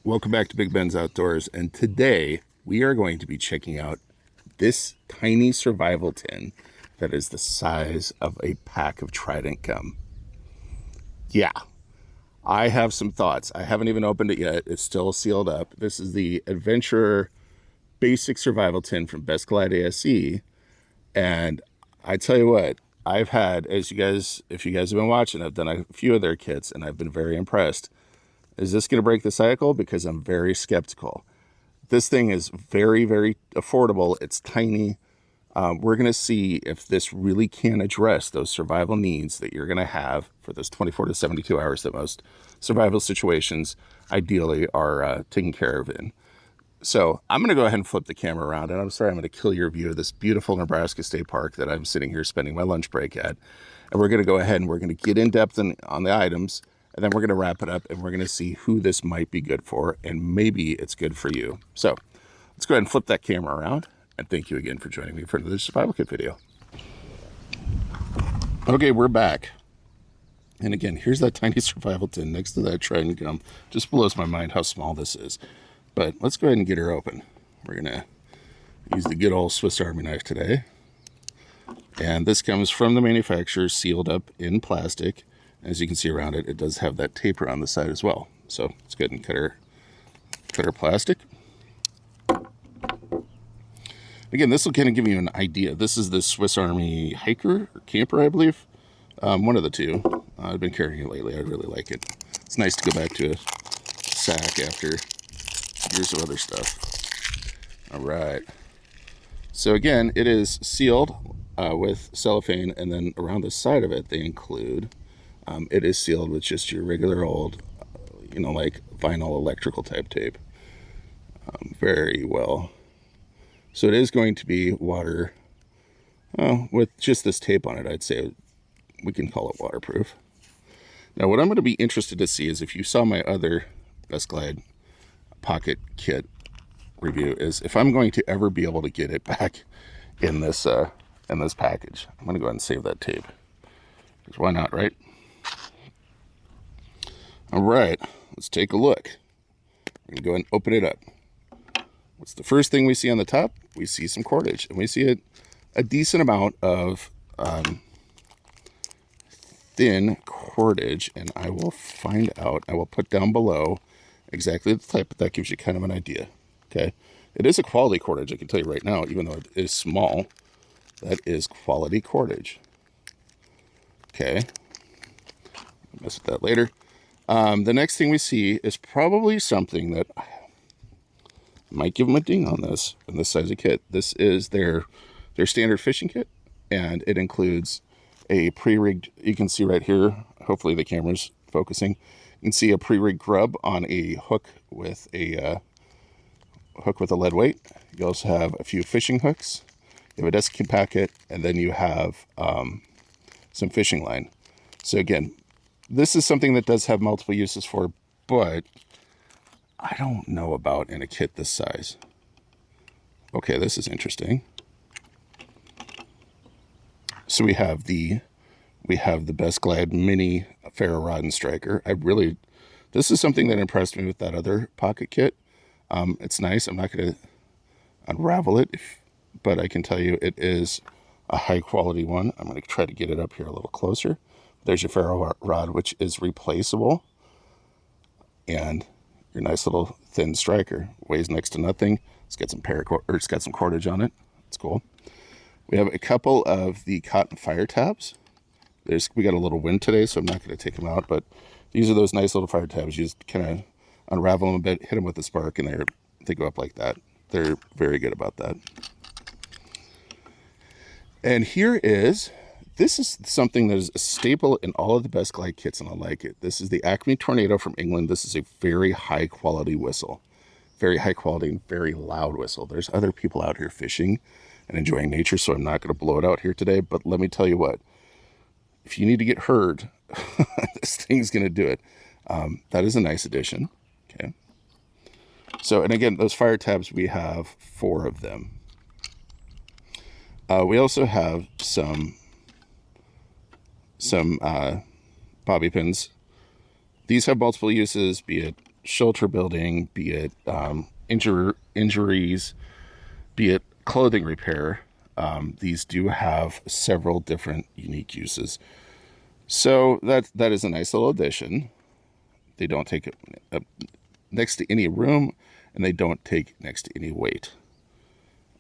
Welcome back to Big Ben's Outdoors, and today we are going to be checking out this tiny survival tin that is the size of a pack of Trident gum. Yeah, I have some thoughts. I haven't even opened it yet. It's still sealed up. This is the Adventurer Basic Survival Tin from BestGlide ASE, and I tell you what, I've had, if you guys have been watching, I've done a few of their kits, and I've been very impressed. Is this going to break the cycle? Because I'm very skeptical. This thing is very, very affordable. It's tiny. We're going to see if this really can address those survival needs that you're going to have for those 24 to 72 hours that most survival situations ideally are taken care of in. So I'm going to go ahead and flip the camera around, and I'm sorry I'm going to kill your view of this beautiful Nebraska State Park that I'm sitting here spending my lunch break at. And we're going to go ahead and we're going to get in depth on the items, and then we're going to wrap it up, and we're going to see who this might be good for, and maybe it's good for you. So let's go ahead and flip that camera around, and thank you again for joining me for another survival kit video. Okay, we're back. And again, here's that tiny survival tin next to that Trident gum. Just blows my mind how small this is. But let's go ahead and get her open. We're going to use the good old Swiss Army knife today. And this comes from the manufacturer, sealed up in plastic. As you can see around it, it does have that taper on the side as well. So let's go ahead and cut our plastic. Again, this will kind of give you an idea. This is the Swiss Army hiker or camper, I believe. One of the two. I've been carrying it lately. I really like it. It's nice to go back to a sack after years of other stuff. All right. So again, it is sealed with cellophane, and then around the side of it, they include it is sealed with just your regular old, like vinyl electrical type tape. Very well. So it is going to be water, with just this tape on it, I'd say we can call it waterproof. Now what I'm going to be interested to see is, if you saw my other BestGlide pocket kit review, is if I'm going to ever be able to get it back in this package. I'm going to go ahead and save that tape, because why not, right? All right, let's take a look. We're going to go ahead and open it up. What's the first thing we see on the top? We see some cordage, and we see a decent amount of thin cordage, and I will find out. I will put down below exactly the type, but that gives you kind of an idea. Okay, it is a quality cordage, I can tell you right now, even though it is small. That is quality cordage. Okay, I'll mess with that later. The next thing we see is probably something that might give them a ding on this in this size of kit. This is their standard fishing kit, and it includes a pre-rigged, you can see right here, hopefully the camera's focusing, you can see a pre-rigged grub on a hook with a lead weight. You also have a few fishing hooks, you have a desiccant packet, and then you have some fishing line. So again, this is something that does have multiple uses for, but I don't know about in a kit this size. Okay, this is interesting. So we have the BestGlide mini ferro rod and striker. This is something that impressed me with that other pocket kit. It's nice. I'm not going to unravel it, but I can tell you it is a high quality one. I'm going to try to get it up here a little closer. There's your ferro rod, which is replaceable, and your nice little thin striker. Weighs next to nothing. It's got some it's got some cordage on it. It's cool. We have a couple of the cotton fire tabs. We got a little wind today, so I'm not going to take them out, but these are those nice little fire tabs. You just kind of unravel them a bit, hit them with a spark, and they go up like that. They're very good about that. And this is something that is a staple in all of the BestGlide kits, and I like it. This is the Acme Tornado from England. This is a very high quality whistle. Very high quality and very loud whistle. There's other people out here fishing and enjoying nature, so I'm not going to blow it out here today, but let me tell you what. If you need to get heard, this thing's going to do it. That is a nice addition. Okay. So, and again, those fire tabs, we have 4 of them. We also have some bobby pins. These have multiple uses, be it shelter building, be it injuries, be it clothing repair. These do have several different unique uses. So that is a nice little addition. They don't take it next to any room, and they don't take next to any weight.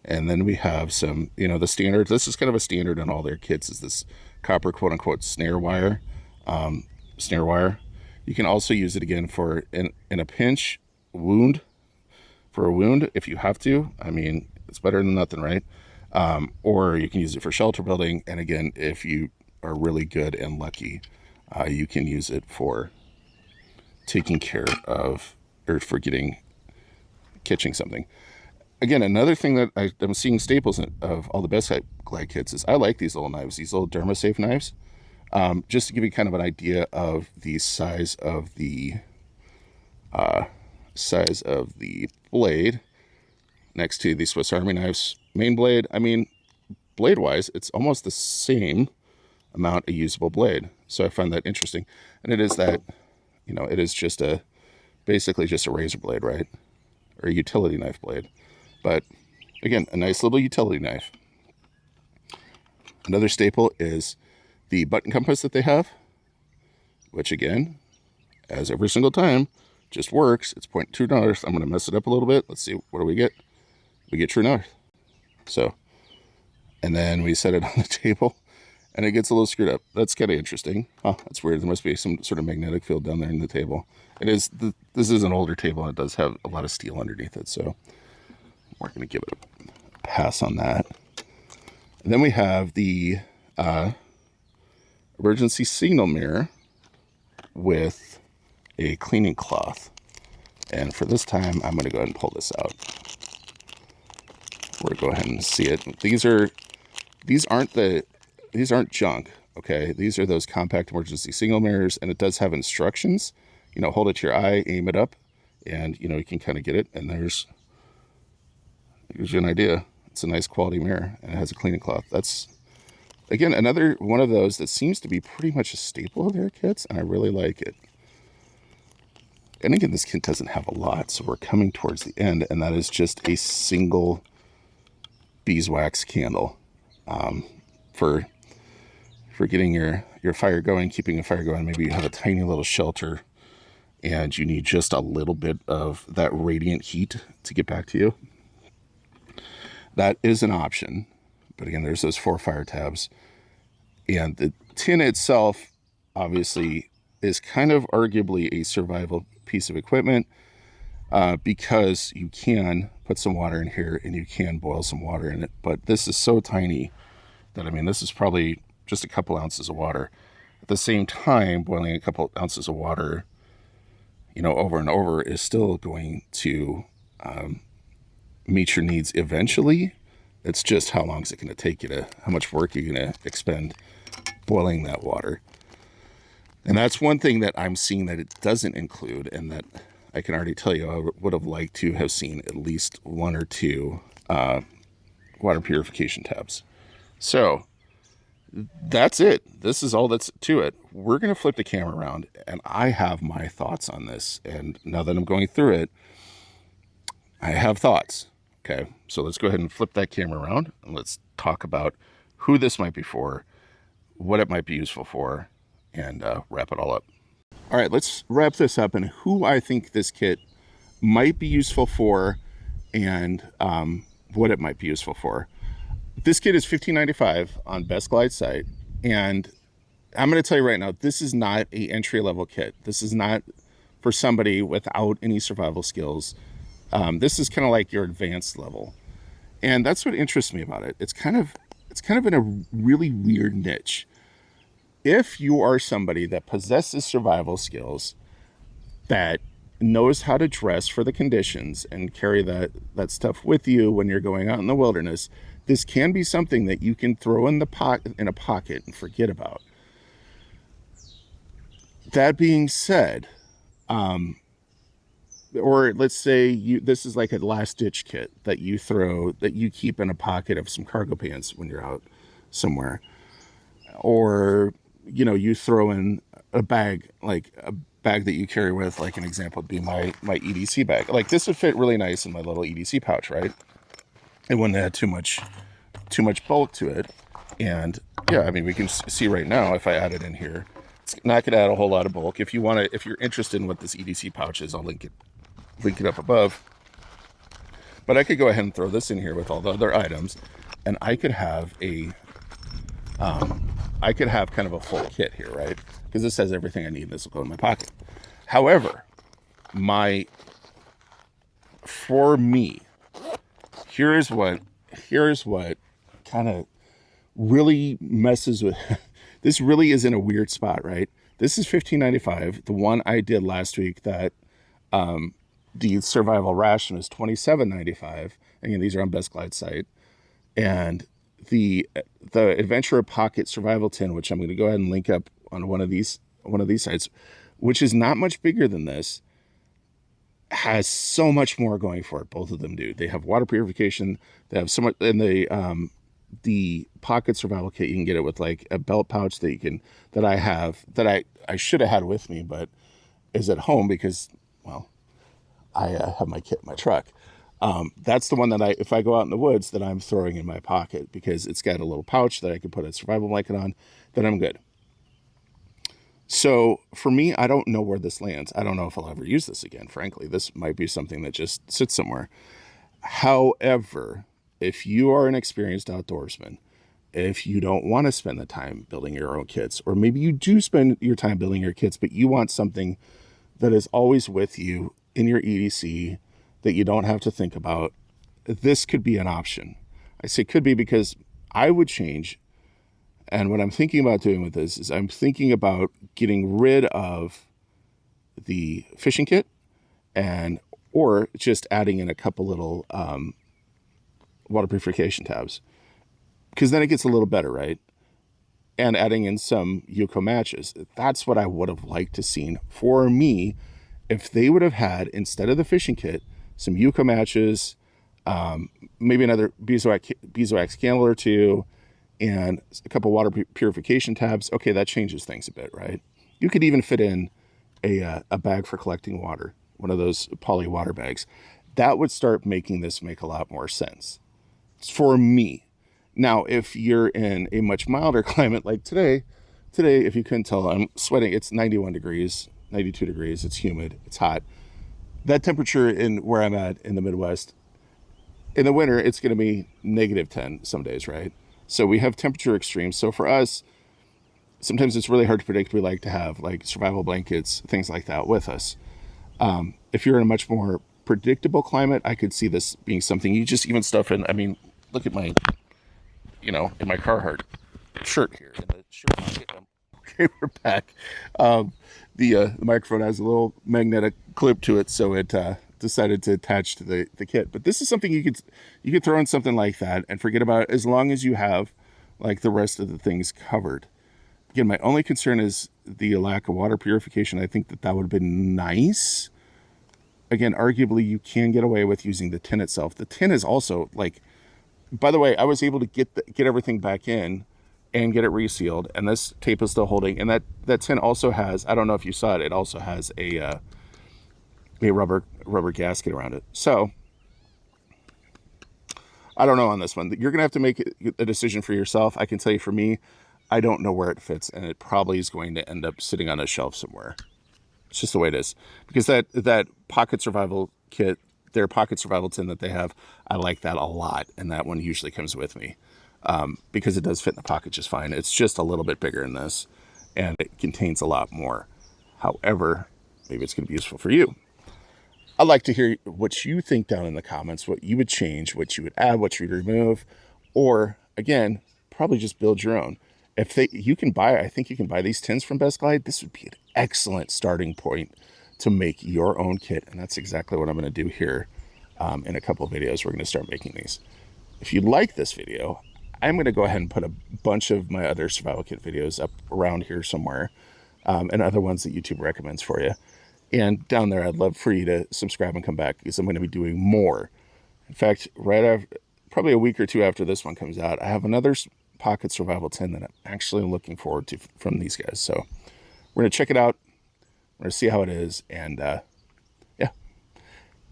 And then we have some, the standard. This is kind of a standard in all their kits, is this copper quote-unquote snare wire. You can also use it again for in a pinch, for a wound if you have to. I mean, it's better than nothing, right? Or you can use it for shelter building. And again, if you are really good and lucky, you can use it for taking care of, or for catching something. Again, another thing that I'm seeing staples of all the BestGlide kits is I like these little knives, these little DermaSafe knives. Just to give you kind of an idea of the size of the blade next to the Swiss Army knives main blade. I mean, blade-wise, it's almost the same amount of usable blade. So I find that interesting. And it is that, it is just basically just a razor blade, right? Or a utility knife blade. But again, a nice little utility knife. Another staple is the button compass that they have, which again, as every single time, just works. It's pointing true north. I'm going to mess it up a little bit. Let's see, what do we get? We get true north. So, and then we set it on the table, and it gets a little screwed up. That's kind of interesting. Oh, that's weird. There must be some sort of magnetic field down there in the table. It is. This is an older table, and it does have a lot of steel underneath it, so we're going to give it a pass on that. And then we have the emergency signal mirror with a cleaning cloth. And for this time, I'm going to go ahead and pull this out. We're going to go ahead and see it. These aren't junk, okay? These are those compact emergency signal mirrors, and it does have instructions. Hold it to your eye, aim it up, and you can kind of get it. And there's you an idea. It's a nice quality mirror, and it has a cleaning cloth. That's, again, another one of those that seems to be pretty much a staple of their kits, and I really like it. And again, this kit doesn't have a lot, so we're coming towards the end, and that is just a single beeswax candle for getting your fire going, keeping a fire going. Maybe you have a tiny little shelter, and you need just a little bit of that radiant heat to get back to you. That is an option. But again, there's those 4 fire tabs. And the tin itself, obviously, is kind of arguably a survival piece of equipment because you can put some water in here and you can boil some water in it. But this is so tiny that, this is probably just a couple ounces of water. At the same time, boiling a couple ounces of water, over and over is still going to meet your needs eventually. It's just how long is it going to take you how much work you're going to expend boiling that water. And that's one thing that I'm seeing that it doesn't include, and that I can already tell you I would have liked to have seen at least 1 or 2 water purification tabs. So that's it. This is all that's to it. We're going to flip the camera around, and I have my thoughts on this. And now that I'm going through it, I have thoughts. Okay, so let's go ahead and flip that camera around, and let's talk about who this might be for, what it might be useful for, and wrap it all up. All right, let's wrap this up and who I think this kit might be useful for and what it might be useful for. This kit is $15.95 on BestGlide site, and I'm going to tell you right now, this is not an entry-level kit. This is not for somebody without any survival skills. This is kind of like your advanced level, and that's what interests me about it. It's kind of in a really weird niche. If you are somebody that possesses survival skills, that knows how to dress for the conditions and carry that stuff with you when you're going out in the wilderness, this can be something that you can throw in a pocket and forget about. That being said, or let's say this is like a last ditch kit that you keep in a pocket of some cargo pants when you're out somewhere, or you throw in a bag, like bag that you carry with, like an example would be my EDC bag. Like this would fit really nice in my little EDC pouch, right? It wouldn't add too much bulk to it. And yeah, I mean, we can see right now if I add it in here, it's not going to add a whole lot of bulk. If you want to, if you're interested in what this EDC pouch is, I'll link it up above. But I could go ahead and throw this in here with all the other items, and I could have kind of a full kit here, right? Because this has everything I need. This will go in my pocket. However, for me, here's what kind of really messes with. This really is in a weird spot, right? This is $15.95. The one I did last week, that the survival ration, is $27.95. Again, these are on BestGlide site. And the Adventurer Pocket Survival Tin, which I'm going to go ahead and link up on one of these sites, which is not much bigger than this, has so much more going for it. Both of them do. They have water purification. They have so much in the Pocket Survival Kit. You can get it with like a belt pouch that I should have had with me, but is at home because, well, I have my kit in my truck. That's the one that if I go out in the woods, that I'm throwing in my pocket, because it's got a little pouch that I can put a survival blanket on, then I'm good. So for me, I don't know where this lands. I don't know if I'll ever use this again, frankly. This might be something that just sits somewhere. However, if you are an experienced outdoorsman, if you don't want to spend the time building your own kits, or maybe you do spend your time building your kits, but you want something that is always with you in your EDC that you don't have to think about, this could be an option. I say could be because I would change. And what I'm thinking about doing with this is I'm thinking about getting rid of the fishing kit, or just adding in a couple little water purification tabs, because then it gets a little better, right? And adding in some Yuko matches. That's what I would have liked to seen for me, if they would have had, instead of the fishing kit, some Yuko matches, maybe another beeswax candle or two, and a couple water purification tabs. Okay, that changes things a bit, right? You could even fit in a bag for collecting water, one of those poly water bags. That would start making this make a lot more sense for me. Now, if you're in a much milder climate like today, if you couldn't tell, I'm sweating. It's 91 degrees, 92 degrees. It's humid. It's hot. That temperature in where I'm at in the Midwest, in the winter, it's going to be -10 some days, right? So we have temperature extremes. So for us, sometimes it's really hard to predict. We like to have like survival blankets, things like that with us. If you're in a much more predictable climate, I could see this being something you just even stuff in. I mean, look at my, in my Carhartt shirt here in the shirt pocket. Okay, we're back. The microphone has a little magnetic clip to it, so it decided to attach to the kit. But this is something you could throw in something like that and forget about it, as long as you have like the rest of the things covered. Again, my only concern is the lack of water purification. I think that would have been nice. Again, arguably you can get away with using the tin itself. The tin is also like, by the way, I was able to get everything back in and get it resealed, and this tape is still holding. And that tin also has, I don't know if you saw it, it also has a rubber gasket around it. So I don't know on this one. You're gonna have to make a decision for yourself. I can tell you, for me, I don't know where it fits, and it probably is going to end up sitting on a shelf somewhere. It's just the way it is, because that Pocket Survival Kit, their Pocket Survival Tin that they have, I like that a lot, and that one usually comes with me, because it does fit in the pocket just fine. It's just a little bit bigger than this, and it contains a lot more. However, maybe it's going to be useful for you. I'd like to hear what you think down in the comments, what you would change, what you would add, what you would remove, or again, probably just build your own. I think you can buy these tins from BestGlide. This would be an excellent starting point to make your own kit. And that's exactly what I'm going to do here. In a couple of videos, we're going to start making these. If you like this video, I'm going to go ahead and put a bunch of my other survival kit videos up around here somewhere, and other ones that YouTube recommends for you. And down there, I'd love for you to subscribe and come back, because I'm going to be doing more. In fact, right after, probably a week or two after this one comes out, I have another Pocket Survival Tin that I'm actually looking forward to from these guys. So we're going to check it out. We're going to see how it is. And yeah,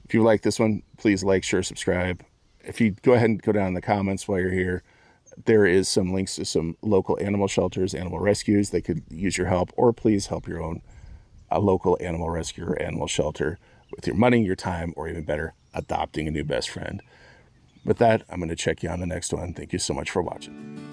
if you like this one, please like, share, subscribe. If you go ahead and go down in the comments while you're here, there is some links to some local animal shelters, animal rescues. They could use your help, or please help your own local animal rescue or animal shelter with your money, your time, or even better, adopting a new best friend. With that, I'm going to check you on the next one. Thank you so much for watching.